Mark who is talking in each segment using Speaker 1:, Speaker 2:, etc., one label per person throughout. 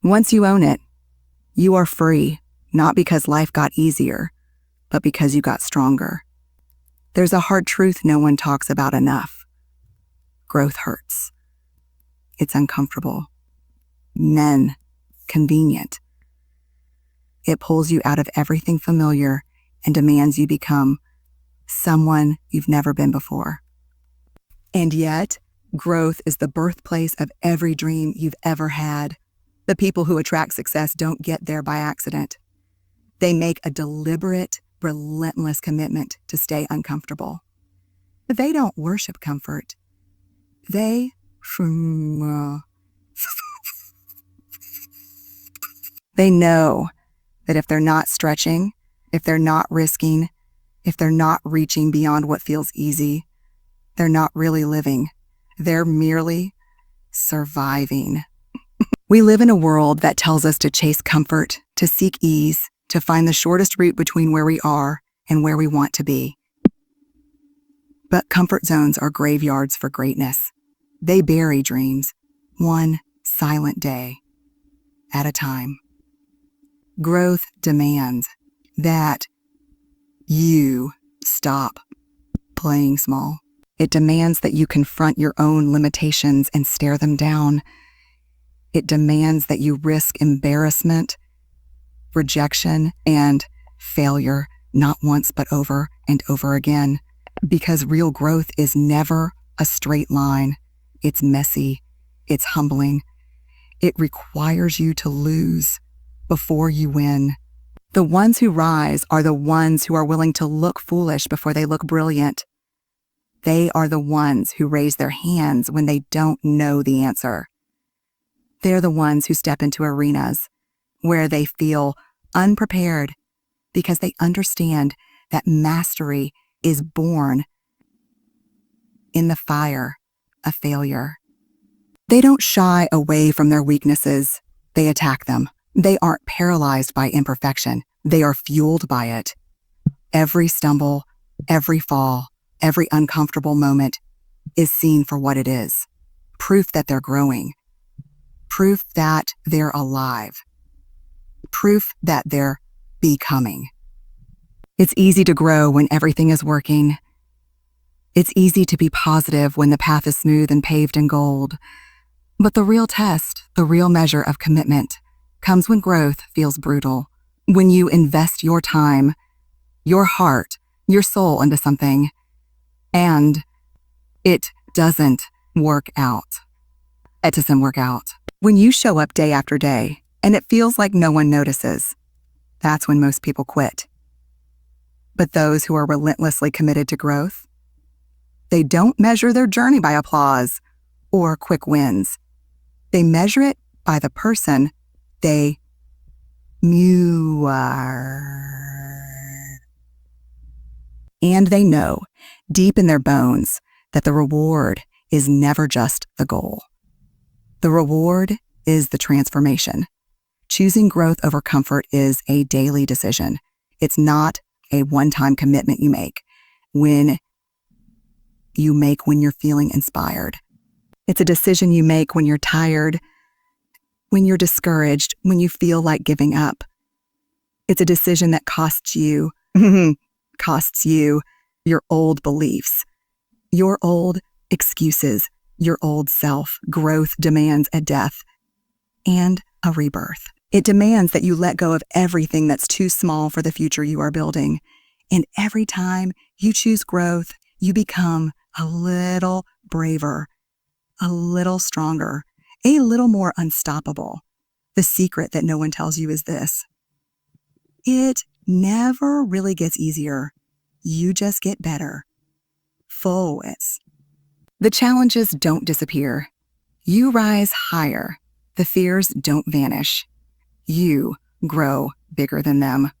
Speaker 1: Once you own it, you are free, not because life got easier, but because you got stronger. There's a hard truth no one talks about enough. Growth hurts. It's uncomfortable. Then convenient. It pulls you out of everything familiar and demands you become someone you've never been before. And yet, growth is the birthplace of every dream you've ever had. The people who attract success don't get there by accident. They make a deliberate, relentless commitment to stay uncomfortable. They don't worship comfort. They know that if they're not stretching, if they're not risking, if they're not reaching beyond what feels easy, they're not really living. They're merely surviving. We live in a world that tells us to chase comfort, to seek ease, to find the shortest route between where we are and where we want to be. But comfort zones are graveyards for greatness. They bury dreams, one silent day at a time. Growth demands that you stop playing small. It demands that you confront your own limitations and stare them down. It demands that you risk embarrassment, rejection, and failure, not once but over and over again. Because real growth is never a straight line. It's messy. It's humbling. It requires you to lose before you win. The ones who rise are the ones who are willing to look foolish before they look brilliant. They are the ones who raise their hands when they don't know the answer. They're the ones who step into arenas where they feel unprepared because they understand that mastery is born in the fire of failure. They don't shy away from their weaknesses. They attack them. They aren't paralyzed by imperfection. They are fueled by it. Every stumble, every fall, every uncomfortable moment is seen for what it is. Proof that they're growing. Proof that they're alive. Proof that they're becoming. It's easy to grow when everything is working. It's easy to be positive when the path is smooth and paved in gold. But the real test, the real measure of commitment, comes when growth feels brutal. When you invest your time, your heart, your soul into something, and it doesn't work out. It doesn't work out. When you show up day after day, and it feels like no one notices, that's when most people quit. But those who are relentlessly committed to growth, they don't measure their journey by applause or quick wins. They measure it by the person they are. And they know, deep in their bones, that the reward is never just the goal. The reward is the transformation. Choosing growth over comfort is a daily decision. It's not a one-time commitment you make when you're feeling inspired. It's a decision you make when you're tired, when you're discouraged, when you feel like giving up. It's a decision that costs you your old beliefs, your old excuses, your old self. Growth demands a death and a rebirth. It demands that you let go of everything that's too small for the future you are building. And every time you choose growth, you become a little braver, a little stronger, a little more unstoppable. The secret that no one tells you is this: it never really gets easier. You just get better. Forwards. The challenges don't disappear. You rise higher. The fears don't vanish. You grow bigger than them.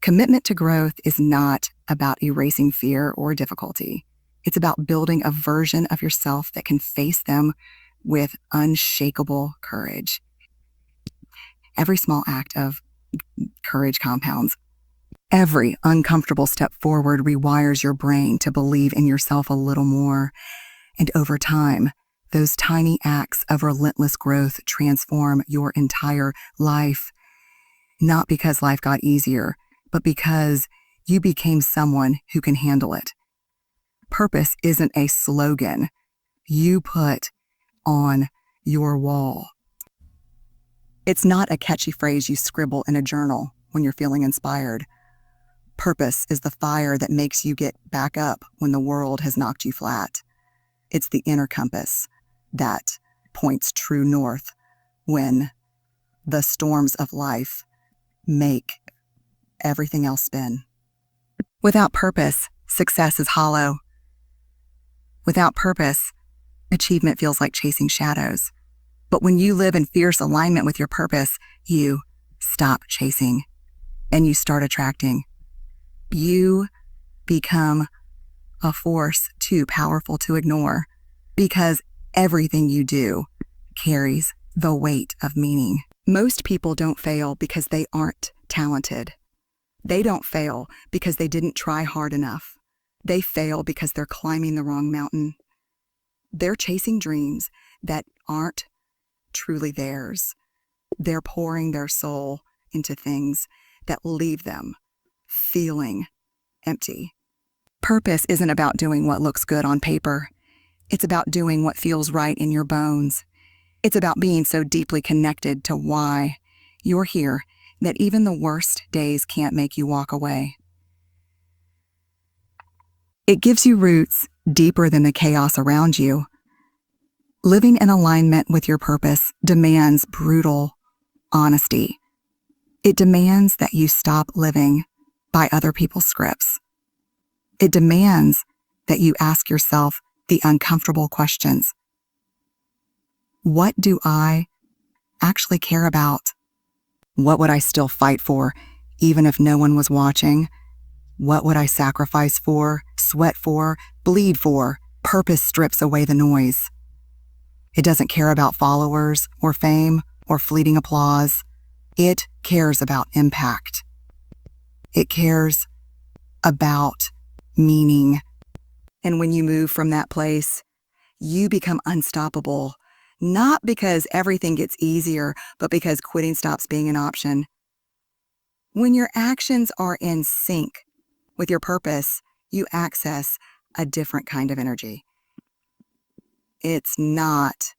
Speaker 1: Commitment to growth is not about erasing fear or difficulty. It's about building a version of yourself that can face them with unshakable courage. Every small act of courage compounds. Every uncomfortable step forward rewires your brain to believe in yourself a little more. And over time, Those tiny acts of relentless growth transform your entire life, not because life got easier, but because you became someone who can handle it. Purpose isn't a slogan you put on your wall. It's not a catchy phrase you scribble in a journal when you're feeling inspired. Purpose is the fire that makes you get back up when the world has knocked you flat. It's the inner compass that points true north when the storms of life make everything else spin. Without purpose, success is hollow. Without purpose, achievement feels like chasing shadows. But when you live in fierce alignment with your purpose, you stop chasing and you start attracting. You become a force too powerful to ignore because everything you do carries the weight of meaning. Most people don't fail because they aren't talented. They don't fail because they didn't try hard enough. They fail because they're climbing the wrong mountain. They're chasing dreams that aren't truly theirs. They're pouring their soul into things that leave them feeling empty. Purpose isn't about doing what looks good on paper. It's about doing what feels right in your bones. It's about being so deeply connected to why you're here that even the worst days can't make you walk away. It gives you roots deeper than the chaos around you. Living in alignment with your purpose demands brutal honesty. It demands that you stop living by other people's scripts. It demands that you ask yourself the uncomfortable questions. What do I actually care about? What would I still fight for, even if no one was watching? What would I sacrifice for, sweat for, bleed for? Purpose strips away the noise. It doesn't care about followers or fame or fleeting applause. It cares about impact. It cares about meaning. And when you move from that place, you become unstoppable, not because everything gets easier, but because quitting stops being an option. When your actions are in sync with your purpose, you access a different kind of energy. It's not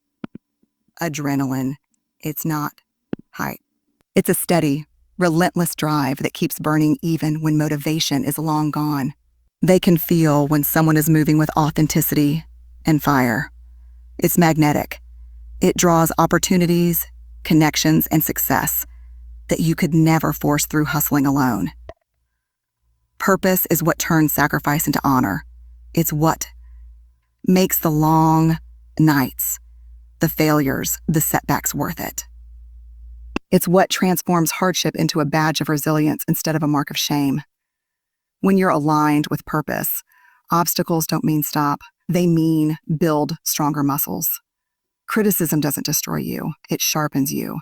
Speaker 1: adrenaline. It's not hype. It's a steady, relentless drive that keeps burning even when motivation is long gone. They can feel when someone is moving with authenticity and fire. It's magnetic. It draws opportunities, connections, and success that you could never force through hustling alone. Purpose is what turns sacrifice into honor. It's what makes the long nights, the failures, the setbacks worth it. It's what transforms hardship into a badge of resilience instead of a mark of shame. When you're aligned with purpose, obstacles don't mean stop. They mean build stronger muscles. Criticism doesn't destroy you. It sharpens you.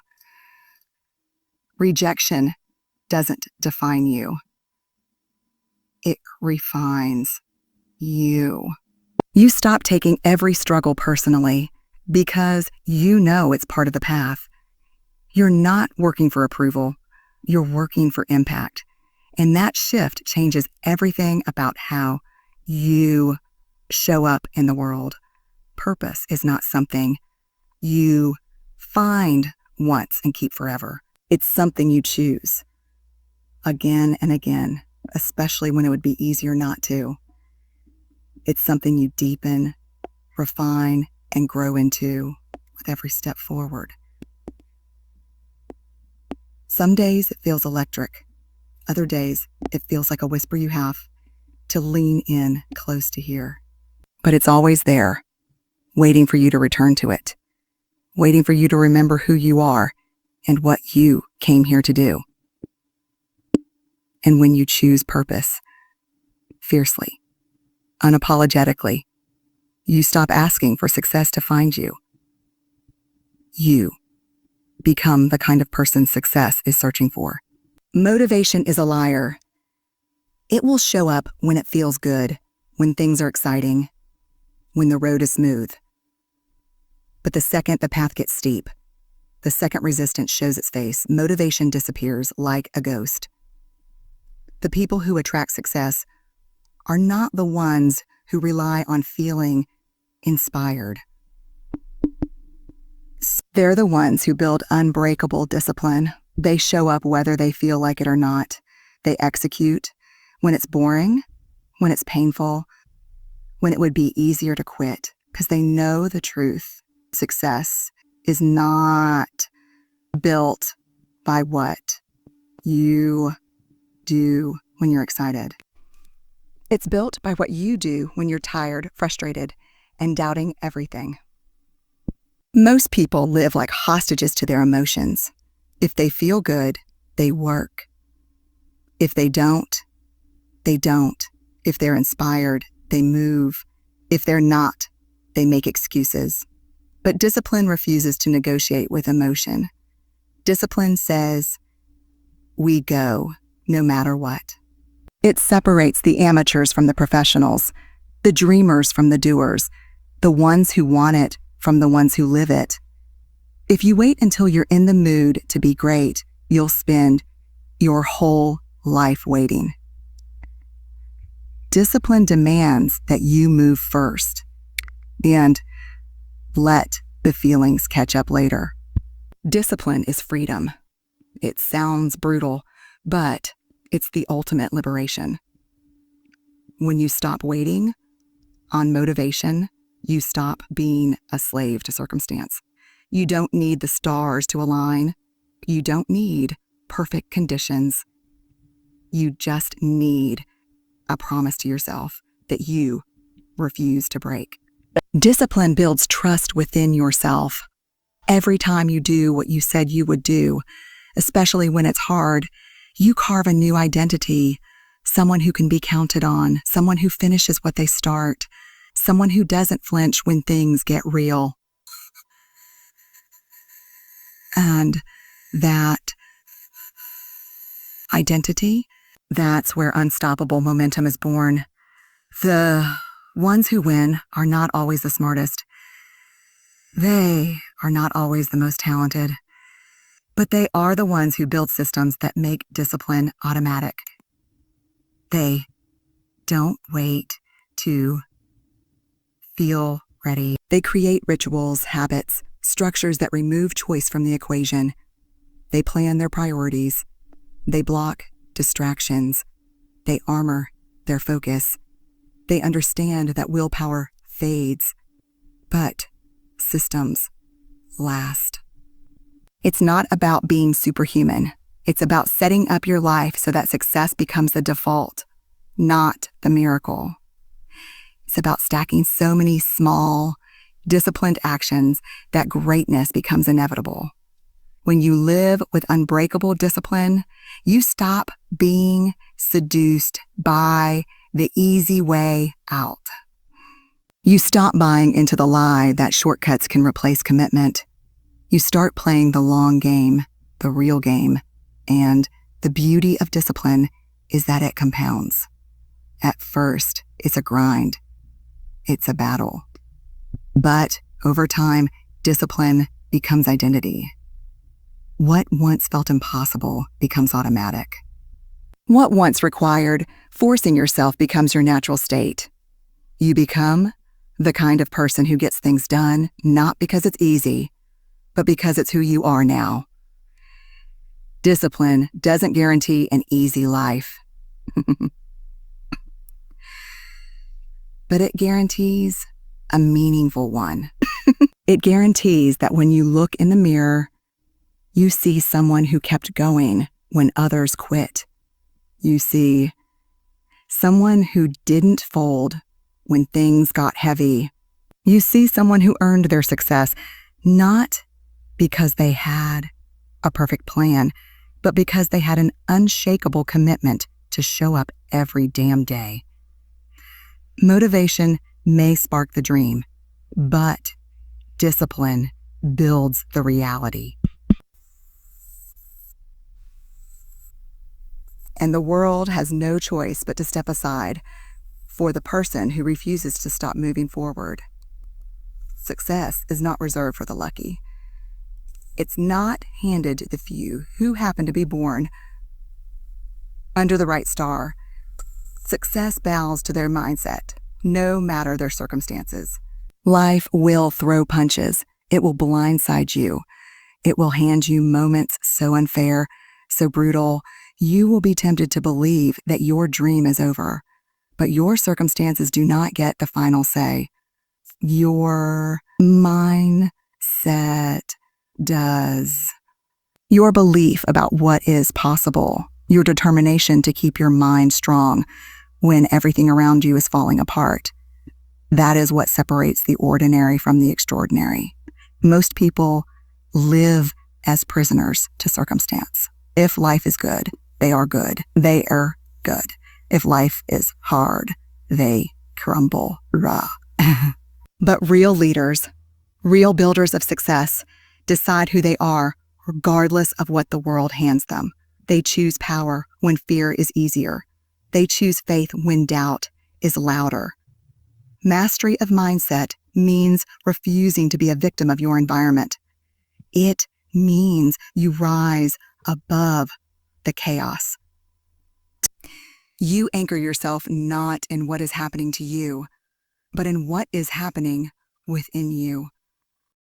Speaker 1: Rejection doesn't define you. It refines you. You stop taking every struggle personally because you know it's part of the path. You're not working for approval. You're working for impact. And that shift changes everything about how you show up in the world. Purpose is not something you find once and keep forever. It's something you choose again and again, especially when it would be easier not to. It's something you deepen, refine, and grow into with every step forward. Some days it feels electric. Other days it feels like a whisper you have to lean in close to hear. But it's always there, waiting for you to return to it, waiting for you to remember who you are and what you came here to do. And when you choose purpose, fiercely, unapologetically, you stop asking for success to find you. You become the kind of person success is searching for. Motivation is a liar. It will show up when it feels good, when things are exciting, when the road is smooth. But the second the path gets steep, the second resistance shows its face, motivation disappears like a ghost. The people who attract success are not the ones who rely on feeling inspired. They're the ones who build unbreakable discipline. They show up whether they feel like it or not. They execute when it's boring, when it's painful, when it would be easier to quit, because they know the truth. Success is not built by what you do when you're excited. It's built by what you do when you're tired, frustrated, and doubting everything. Most people live like hostages to their emotions. If they feel good, they work. If they don't, they don't. If they're inspired, they move. If they're not, they make excuses. But discipline refuses to negotiate with emotion. Discipline says, we go, no matter what. It separates the amateurs from the professionals, the dreamers from the doers, the ones who want it from the ones who live it. If you wait until you're in the mood to be great, you'll spend your whole life waiting. Discipline demands that you move first and let the feelings catch up later. Discipline is freedom. It sounds brutal, but it's the ultimate liberation. When you stop waiting on motivation, you stop being a slave to circumstance. You don't need the stars to align. You don't need perfect conditions. You just need a promise to yourself that you refuse to break. Discipline builds trust within yourself. Every time you do what you said you would do, especially when it's hard, you carve a new identity, someone who can be counted on, someone who finishes what they start, someone who doesn't flinch when things get real. And that identity, that's where unstoppable momentum is born. The ones who win are not always the smartest. They are not always the most talented. But they are the ones who build systems that make discipline automatic. They don't wait to feel ready. They create rituals, habits, structures that remove choice from the equation. They plan their priorities. They block distractions. They armor their focus. They understand that willpower fades, but systems last. It's not about being superhuman. It's about setting up your life so that success becomes the default, not the miracle. It's about stacking so many small, disciplined actions that greatness becomes inevitable. When you live with unbreakable discipline, you stop being seduced by the easy way out. You stop buying into the lie that shortcuts can replace commitment. You start playing the long game, the real game, and the beauty of discipline is that it compounds. At first, it's a grind. It's a battle. But over time, discipline becomes identity. What once felt impossible becomes automatic. What once required forcing yourself becomes your natural state. You become the kind of person who gets things done, not because it's easy, but because it's who you are now. Discipline doesn't guarantee an easy life. But it guarantees a meaningful one. It guarantees that when you look in the mirror, you see someone who kept going when others quit. You see someone who didn't fold when things got heavy. You see someone who earned their success, not because they had a perfect plan, but because they had an unshakable commitment to show up every damn day. Motivation may spark the dream, but discipline builds the reality. And the world has no choice but to step aside for the person who refuses to stop moving forward. Success is not reserved for the lucky. It's not handed to the few who happen to be born under the right star. Success bows to their mindset, no matter their circumstances. Life will throw punches. It will blindside you. It will hand you moments so unfair, so brutal, you will be tempted to believe that your dream is over. But your circumstances do not get the final say. Your mindset does. Your belief about what is possible, your determination to keep your mind strong when everything around you is falling apart. That is what separates the ordinary from the extraordinary. Most people live as prisoners to circumstance. If life is good, they are good. They are good. If life is hard, they crumble. Rah. But real leaders, real builders of success, decide who they are regardless of what the world hands them. They choose power when fear is easier. They choose faith when doubt is louder. Mastery of mindset means refusing to be a victim of your environment. It means you rise above the chaos. You anchor yourself not in what is happening to you, but in what is happening within you.